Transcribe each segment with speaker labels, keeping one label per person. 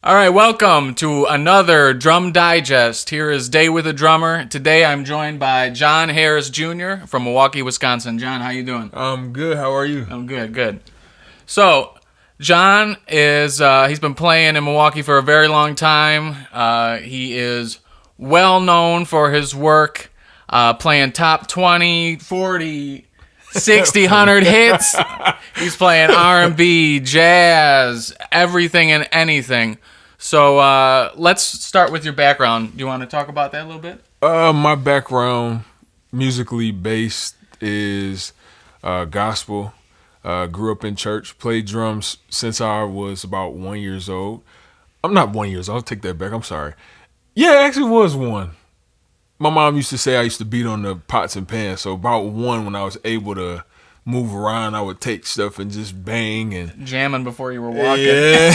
Speaker 1: All right, welcome to another Drum Digest. Here is Day with a Drummer. Today I'm joined by Jon Harris Jr. from Milwaukee, Wisconsin. John, how you doing?
Speaker 2: I'm good. How are you?
Speaker 1: I'm good. So, John is, he's been playing in Milwaukee for a very long time. He is well known for his work playing top 20, 40, 60, 100 hits. He's playing R&B, jazz, everything and anything. So let's start with your background. Do you want to talk about that a little bit?
Speaker 2: My background, musically based, is gospel. Grew up in church. Played drums since I was about 1 year old. I'm not 1 year old. I'll take that back. I'm sorry. Yeah, it actually was one. My mom used to say I used to beat on the pots and pans. So about one, when I was able to move around, I would take stuff and just bang and
Speaker 1: jamming before you were walking.
Speaker 2: Yeah.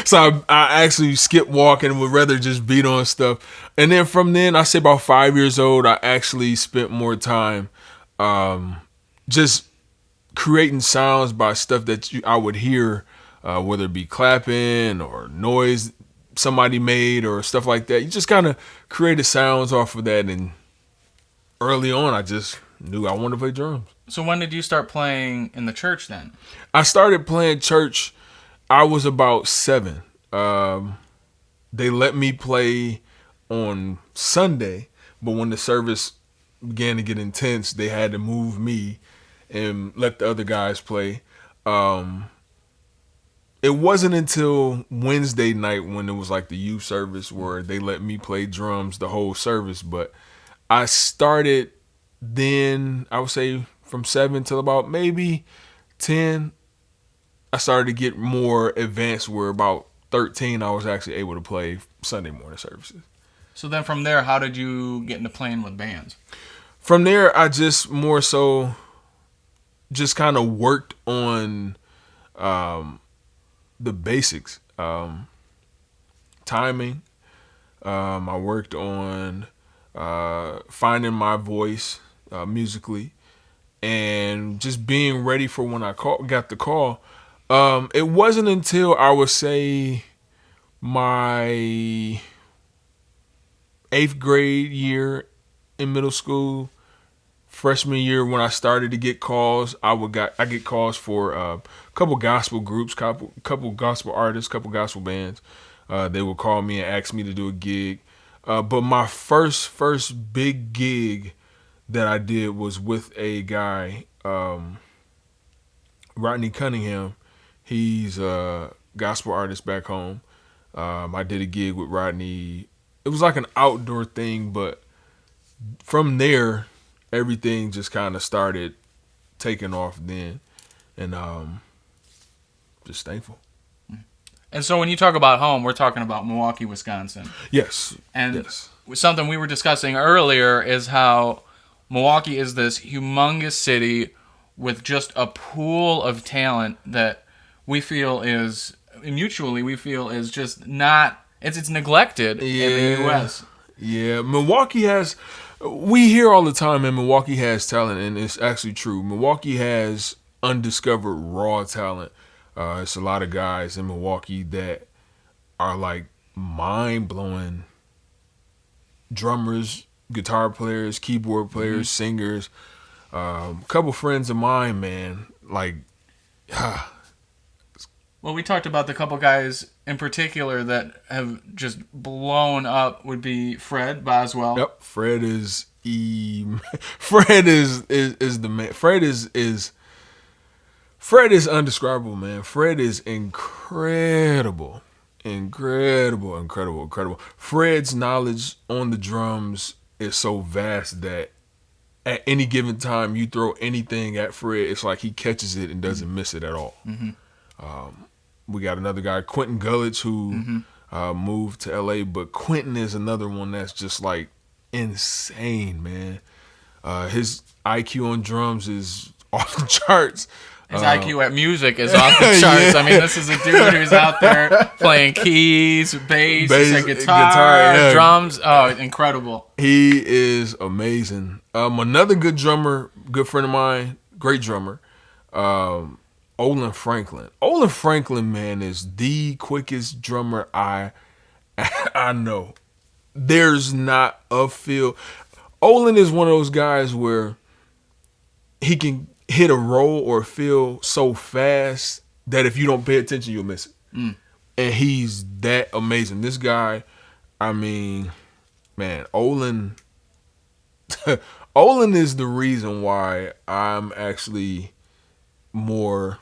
Speaker 2: So I actually skipped walking and would rather just beat on stuff. And then from then, I say about 5 years old, I actually spent more time just creating sounds by stuff that I would hear, whether it be clapping or noise somebody made or stuff like that. You just kind of created sounds off of that. And early on, I just knew I wanted to play drums.
Speaker 1: So when did you start playing in the church then?
Speaker 2: I started playing church, I was about 7. They let me play on Sunday, but when the service began to get intense, they had to move me and let the other guys play. It wasn't until Wednesday night when it was like the youth service where they let me play drums the whole service, but I started then, I would say, from 7 till about maybe 10, I started to get more advanced where about 13, I was actually able to play Sunday morning services.
Speaker 1: So then from there, how did you get into playing with bands?
Speaker 2: From there, I just more so just kind of worked on the basics. Timing. I worked on finding my voice musically. And just being ready for when I got the call. It wasn't until I would say my 8th grade year in middle school, freshman year when I started to get calls. I get calls for a couple gospel groups, couple gospel artists, couple gospel bands. They would call me and ask me to do a gig. But my first big gig that I did was with a guy, Rodney Cunningham. He's a gospel artist back home. I did a gig with Rodney. It was like an outdoor thing, but from there, everything just kind of started taking off then. And just thankful.
Speaker 1: And so when you talk about home, we're talking about Milwaukee, Wisconsin.
Speaker 2: Yes.
Speaker 1: And
Speaker 2: yes.
Speaker 1: Something we were discussing earlier is how Milwaukee is this humongous city with just a pool of talent that we feel is just not, it's neglected in the U.S.
Speaker 2: Yeah, we hear all the time, man, Milwaukee has talent, and it's actually true. Milwaukee has undiscovered raw talent. It's a lot of guys in Milwaukee that are like mind-blowing drummers, guitar players, keyboard players, singers. A couple friends of mine, man, like,
Speaker 1: well, we talked about the couple guys in particular that have just blown up would be Fred Boswell.
Speaker 2: Yep, Fred is the man. Fred is undescribable, man. Fred is incredible. Fred's knowledge on the drums is so vast that at any given time you throw anything at Fred, it's like he catches it and doesn't miss it at all. We got another guy, Quentin Gullich, who moved to LA, but Quentin is another one that's just like insane, man. His IQ on drums is off the charts.
Speaker 1: His IQ at music is off the charts. Yeah. I mean, this is a dude who's out there playing keys, bass guitar, drums. Oh, incredible.
Speaker 2: He is amazing. Another good drummer, good friend of mine, great drummer, Olen Franklin. Olen Franklin, man, is the quickest drummer I know. There's not a feel. Olen is one of those guys where he can hit a roll or a feel so fast that if you don't pay attention, you'll miss it. And he's that amazing. This guy, I mean, man, Olen Olen is the reason why I'm actually more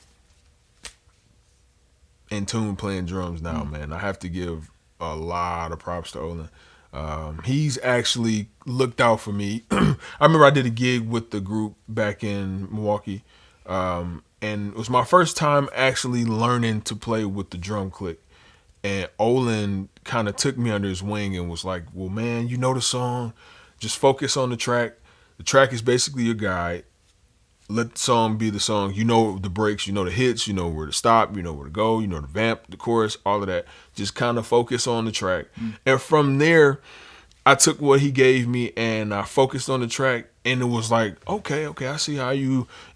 Speaker 2: in tune playing drums now, man. I have to give a lot of props to Olen. He's actually looked out for me. I remember I did a gig with the group back in Milwaukee, and it was my first time actually learning to play with the drum click. And Olen kind of took me under his wing and was like, well, man, you know the song. Just focus on the track. The track is basically your guide. Let the song be the song. You know the breaks, you know the hits, you know where to stop, you know where to go, you know the vamp, the chorus, all of that. Just kind of focus on the track. And from there, I took what he gave me and I focused on the track. And it was like, okay, I see how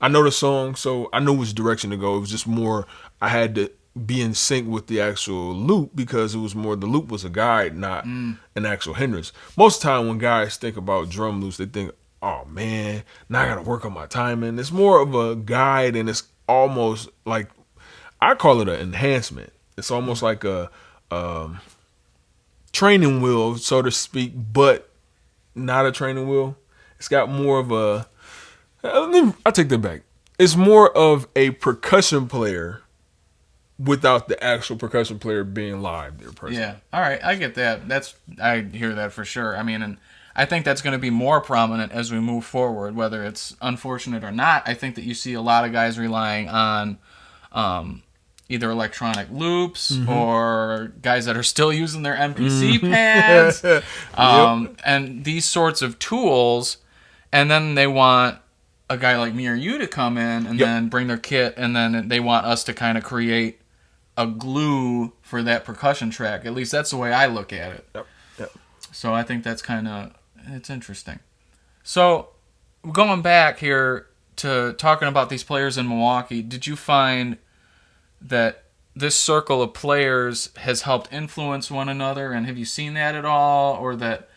Speaker 2: I know the song, so I knew which direction to go. It was just more, I had to be in sync with the actual loop because it was more, the loop was a guide, not an actual hindrance. Most of the time when guys think about drum loops, they think, oh man, now I gotta work on my timing. It's more of a guide, and it's almost like, I call it an enhancement. It's almost like a training wheel, so to speak, but not a training wheel. It's got more of a, I take that back. It's more of a percussion player without the actual percussion player being live there person.
Speaker 1: Yeah. All right. I get that. I hear that for sure. I mean, and I think that's going to be more prominent as we move forward, whether it's unfortunate or not. I think that you see a lot of guys relying on either electronic loops or guys that are still using their MPC pads and these sorts of tools. And then they want a guy like me or you to come in and then bring their kit, and then they want us to kind of create a glue for that percussion track. At least that's the way I look at it.
Speaker 2: Yep.
Speaker 1: So I think that's it's interesting. So going back here to talking about these players in Milwaukee, did you find that this circle of players has helped influence one another, and have you seen that at all? Or that,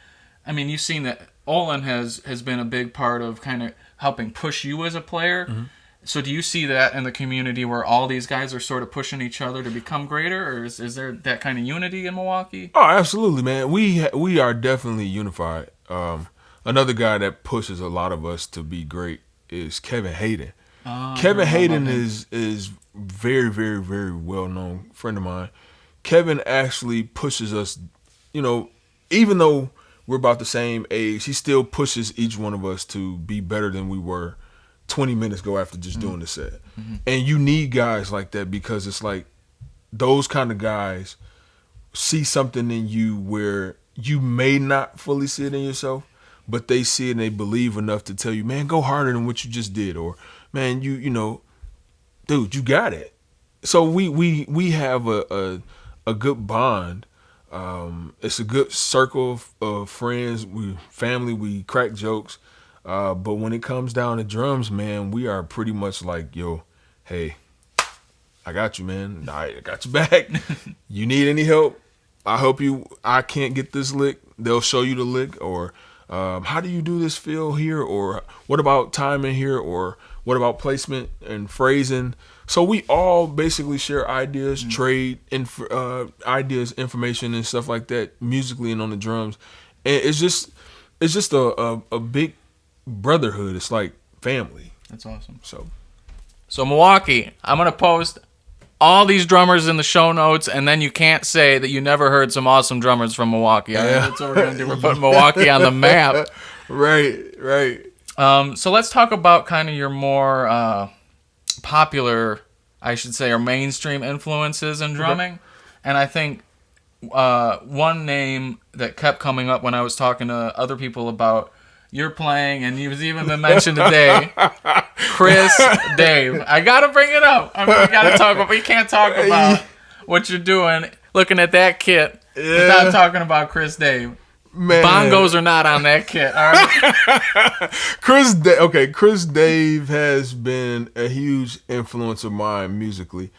Speaker 1: I mean, you've seen that Olen has been a big part of kind of helping push you as a player. So do you see that in the community where all these guys are sort of pushing each other to become greater, or is there that kind of unity in Milwaukee?
Speaker 2: Oh, absolutely, man. We are definitely unified. Another guy that pushes a lot of us to be great is Kevin Hayden. Kevin Hayden is very, very, very well known friend of mine. Kevin actually pushes us, even though we're about the same age, he still pushes each one of us to be better than we were 20 minutes ago after just doing the set. And you need guys like that, because it's like those kind of guys see something in you where you may not fully see it in yourself, but they see it and they believe enough to tell you, man, go harder than what you just did, or man, dude, you got it. So we have a good bond. It's a good circle of friends. We family. We crack jokes. But when it comes down to drums, man, we are pretty much like, yo, hey, I got you, man. I got you back. You need any help? I help you. I can't get this lick. They'll show you the lick. Or how do you do this feel here? Or what about timing here? Or what about placement and phrasing? So we all basically share ideas, trade ideas, information, and stuff like that, musically and on the drums. And it's just a big brotherhood. It's like family.
Speaker 1: That's awesome.
Speaker 2: So
Speaker 1: Milwaukee, I'm going to post all these drummers in the show notes, and then you can't say that you never heard some awesome drummers from Milwaukee. All right? That's what we're going to do. We're putting Milwaukee on the map.
Speaker 2: Right.
Speaker 1: So let's talk about kind of your more popular, I should say, or mainstream influences in drumming. Okay. And I think one name that kept coming up when I was talking to other people about your playing, and you've even been mentioned today, Chris Dave. I got to bring it up. I mean, we got to talk about, we can't talk about what you're doing, looking at that kit, without talking about Chris Dave.
Speaker 2: Man.
Speaker 1: Bongos are not on that kit. All right.
Speaker 2: Chris Dave has been a huge influence of mine musically.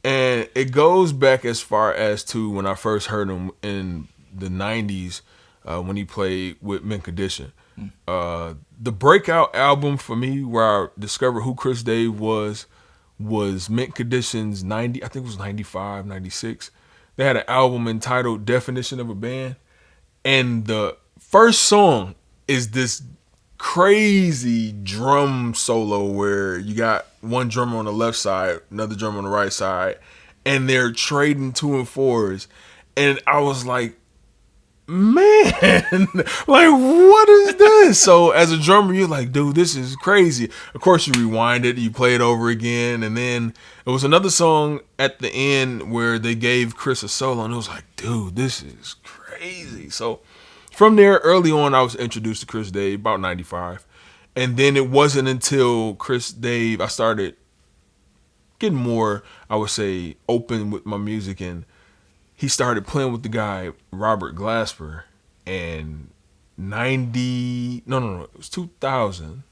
Speaker 2: And it goes back as far as to when I first heard him in the 90s when he played with Mint Condition. The breakout album for me where I discovered who Chris Dave was Mint Condition's 90, I think it was 95, 96. They had an album entitled Definition of a Band. And the first song is this crazy drum solo where you got one drummer on the left side, another drummer on the right side, and they're trading 2 and 4s. And I was like, man, like, what is this? So as a drummer, you're like, dude, this is crazy. Of course, you rewind it, you play it over again. And then it was another song at the end where they gave Chris a solo, and it was like, dude, this is crazy. So from there, early on, I was introduced to Chris Dave, about 95. And then it wasn't until Chris Dave, I started getting more, I would say, open with my music, and he started playing with the guy Robert Glasper, and it was 2000.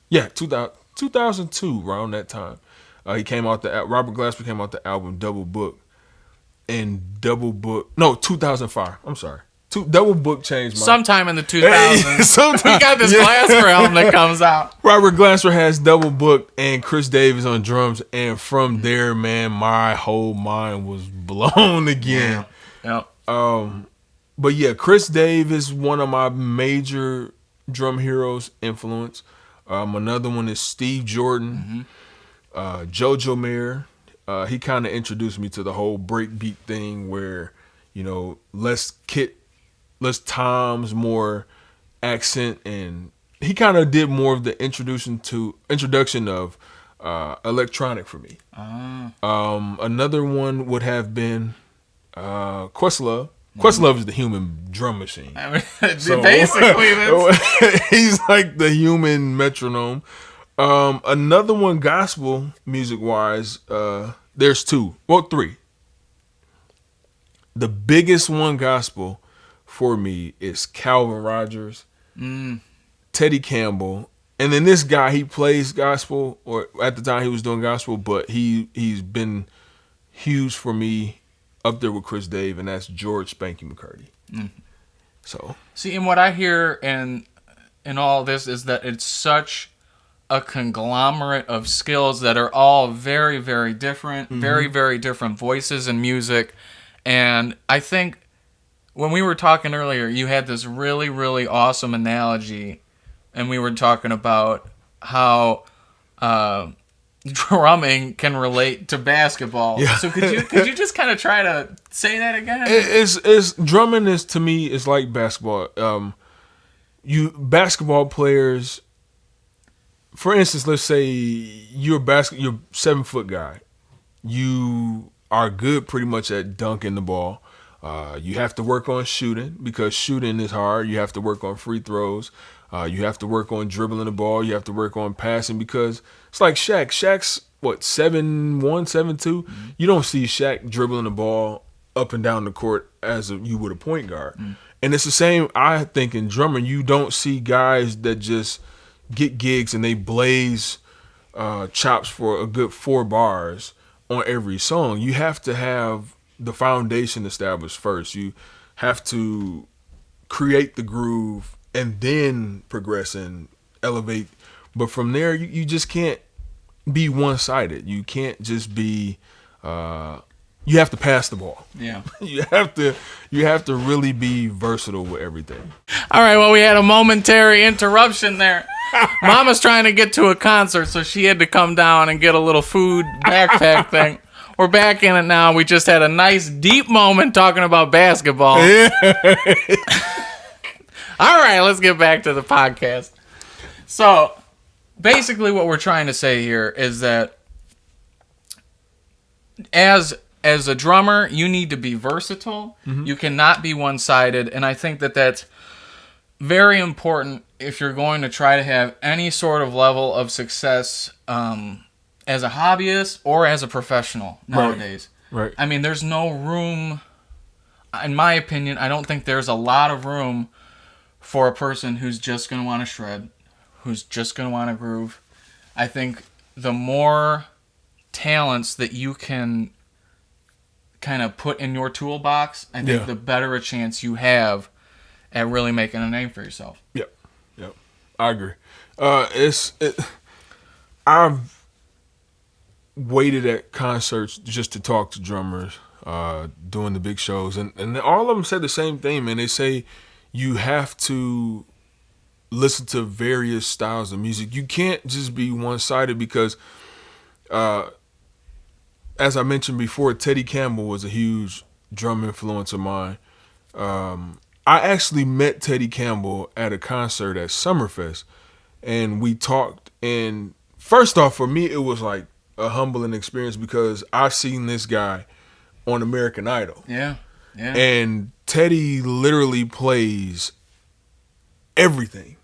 Speaker 2: Yeah, 2002, around that time. Robert Glasper came out the album Double Book, and 2005. I'm sorry. Double Book changed my...
Speaker 1: Sometime in the 2000s. We got this Glasper album that comes out.
Speaker 2: Robert Glasper has Double Book, and Chris Dave is on drums. And from there, man, my whole mind was blown again.
Speaker 1: Yeah.
Speaker 2: But yeah, Chris Dave is one of my major drum heroes influence. Another one is Steve Jordan, JoJo Mayer. He kind of introduced me to the whole breakbeat thing where, less kit, less toms, more accent, and he kind of did more of the introduction of electronic for me. Another one would have been Questlove. Questlove is the human drum machine.
Speaker 1: I mean, basically,
Speaker 2: he's like the human metronome. Another one, gospel music wise, there's 3. The biggest one gospel for me is Calvin Rogers, Teddy Campbell, and then this guy, he plays gospel, or at the time he was doing gospel, but he's been huge for me, up there with Chris Dave, and that's George Spanky McCurdy. So
Speaker 1: see, and what I hear in all this is that it's such a conglomerate of skills that are all very, very different, very, very different voices in music. And I think when we were talking earlier, you had this really, really awesome analogy, and we were talking about how drumming can relate to basketball.
Speaker 2: Yeah.
Speaker 1: So could you just kind of try to say that again?
Speaker 2: It's drumming is, to me, is like basketball. Basketball players, for instance, let's say you're 7-foot guy. You are good pretty much at dunking the ball. You have to work on shooting because shooting is hard. You have to work on free throws. You have to work on dribbling the ball. You have to work on passing because it's like Shaq. Shaq's, 7'1", 7'2"? You don't see Shaq dribbling the ball up and down the court as you would a point guard. And it's the same, I think, in drumming. You don't see guys that just get gigs and they blaze chops for a good 4 bars on every song. You have to have the foundation established first. You have to create the groove and then progress and elevate. But from there, you just can't be one-sided. You can't just be you have to pass the ball.
Speaker 1: Yeah.
Speaker 2: You have to really be versatile with everything.
Speaker 1: All right, well, we had a momentary interruption there. Mama's trying to get to a concert, so she had to come down and get a little food backpack thing. We're back in it now. We just had a nice deep moment talking about basketball.
Speaker 2: Yeah.
Speaker 1: All right, let's get back to the podcast. So, basically what we're trying to say here is that as a drummer, you need to be versatile. You cannot be one-sided, and I think that that's very important if you're going to try to have any sort of level of success as a hobbyist or as a professional nowadays.
Speaker 2: Right.
Speaker 1: I mean, there's no room in my opinion, I don't think there's a lot of room for a person who's just going to want to shred, who's just going to want to groove. I think the more talents that you can kind of put in your toolbox, I think the better a chance you have at really making a name for yourself.
Speaker 2: Yep. I agree. I've waited at concerts just to talk to drummers doing the big shows, and all of them say the same thing, man. They say you have to listen to various styles of music. You can't just be one-sided because, as I mentioned before, Teddy Campbell was a huge drum influence of mine. I actually met Teddy Campbell at a concert at Summerfest, and we talked. And first off, for me, it was like a humbling experience because I seen this guy on American Idol.
Speaker 1: Yeah.
Speaker 2: And Teddy literally plays everything.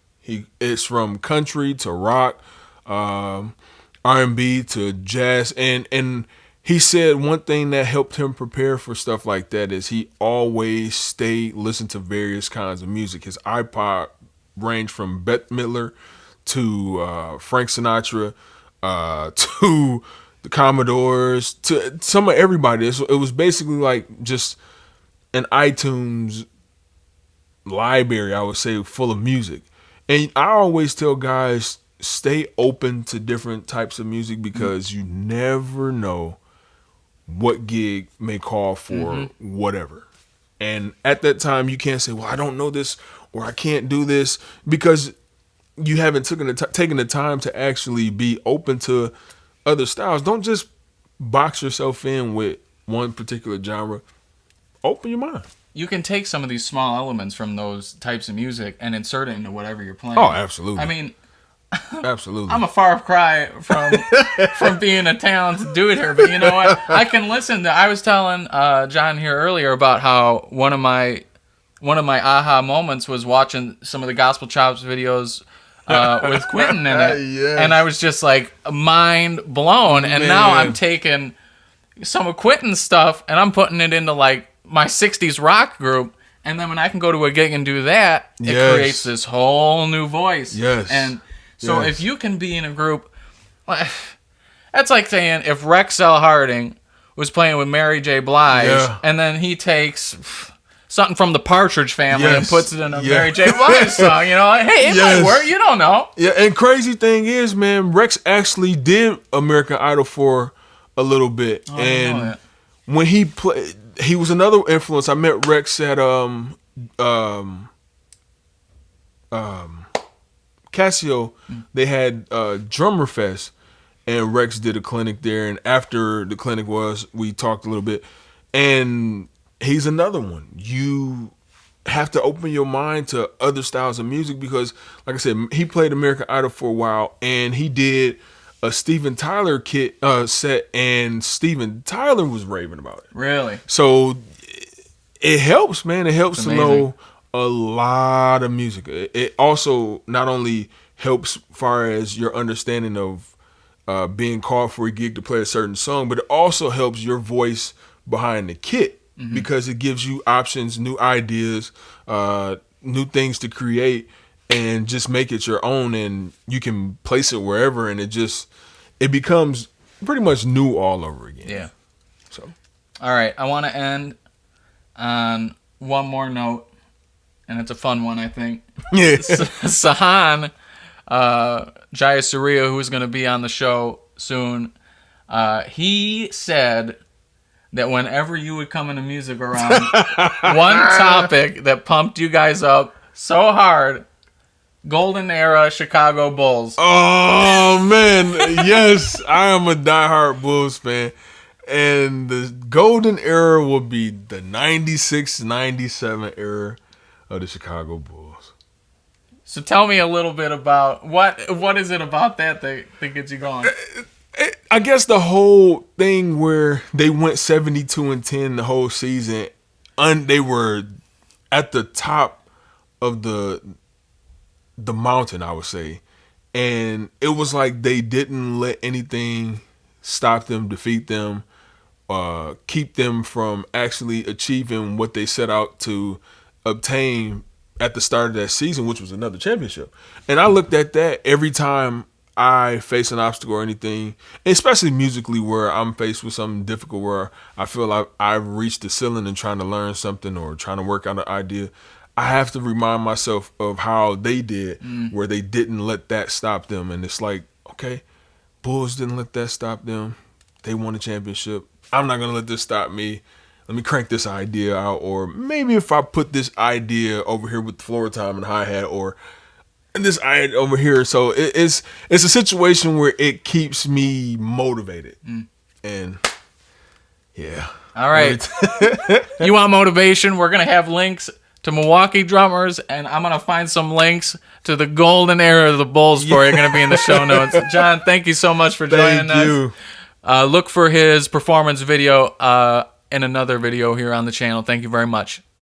Speaker 2: It's from country to rock, R&B to jazz, and he said one thing that helped him prepare for stuff like that is he always listened to various kinds of music. His iPod ranged from Bette Midler to Frank Sinatra to the Commodores to some of everybody. It was basically like just an iTunes library, I would say, full of music. And I always tell guys, stay open to different types of music because you never know what gig may call for whatever. And at that time, you can't say, well, I don't know this or I can't do this because you haven't taken the time to actually be open to other styles. Don't just box yourself in with one particular genre. Open your mind.
Speaker 1: You can take some of these small elements from those types of music and insert it into whatever you're playing.
Speaker 2: Oh, absolutely.
Speaker 1: I mean,
Speaker 2: absolutely.
Speaker 1: I'm a far cry from being a talented dude here, but you know what? I can listen to. I was telling John here earlier about how one of my aha moments was watching some of the Gospel Chops videos with Quentin in it,
Speaker 2: Yes.
Speaker 1: and I was just like mind blown. And now I'm taking some of Quentin's stuff and I'm putting it into like my 60s rock group, and then when I can go to a gig and do that, it creates this whole new voice.
Speaker 2: Yes.
Speaker 1: And so if you can be in a group, that's like saying if Rexell Harding was playing with Mary J. Blige, and then he takes something from the Partridge Family and puts it in a Mary J. Blige song, you know, like, hey, it might work, you don't know.
Speaker 2: Yeah, and crazy thing is, man, Rex actually did American Idol for a little bit.
Speaker 1: Oh, and I know that.
Speaker 2: When he played, he was another influence. I met Rex at Casio. They had Drummer Fest, and Rex did a clinic there. And after the clinic we talked a little bit. And he's another one. You have to open your mind to other styles of music because, like I said, he played American Idol for a while, and he did a Steven Tyler set, and Steven Tyler was raving about it.
Speaker 1: Really?
Speaker 2: So it helps, man. It helps to know a lot of music. It also not only helps as far as your understanding of being called for a gig to play a certain song, but it also helps your voice behind the kit because it gives you options, new ideas, new things to create, and just make it your own, and you can place it wherever, and it becomes pretty much new all over again.
Speaker 1: Yeah.
Speaker 2: So,
Speaker 1: all right, I want to end on one more note, and it's a fun one, I think.
Speaker 2: Yeah.
Speaker 1: Sahan Jayasuriya, who's going to be on the show soon, he said that whenever you would come into music around, one topic that pumped you guys up so hard, Golden Era Chicago Bulls.
Speaker 2: Oh, man. Yes, I am a diehard Bulls fan. And the Golden Era will be the 96-97 era of the Chicago Bulls.
Speaker 1: So tell me a little bit about what is it about that gets you going?
Speaker 2: I guess the whole thing where they went 72-10 the whole season, they were at the top of the mountain, I would say. And it was like they didn't let anything stop them, defeat them, keep them from actually achieving what they set out to obtain at the start of that season, which was another championship. And I looked at that every time I face an obstacle or anything, especially musically, where I'm faced with something difficult, where I feel like I've reached the ceiling and trying to learn something or trying to work out an idea. I have to remind myself of how they did, where they didn't let that stop them. And it's like, okay, Bulls didn't let that stop them. They won a championship. I'm not going to let this stop me. Let me crank this idea out. Or maybe if I put this idea over here with the floor time and hi-hat, or this idea over here. So it's a situation where it keeps me motivated. And yeah.
Speaker 1: All right. You want motivation? We're going to have links to Milwaukee Drummers, and I'm going to find some links to the golden era of the Bulls for you. Going to be in the show notes. Jon, thank you so much for joining us. Thank you. Look for his performance video in another video here on the channel. Thank you very much.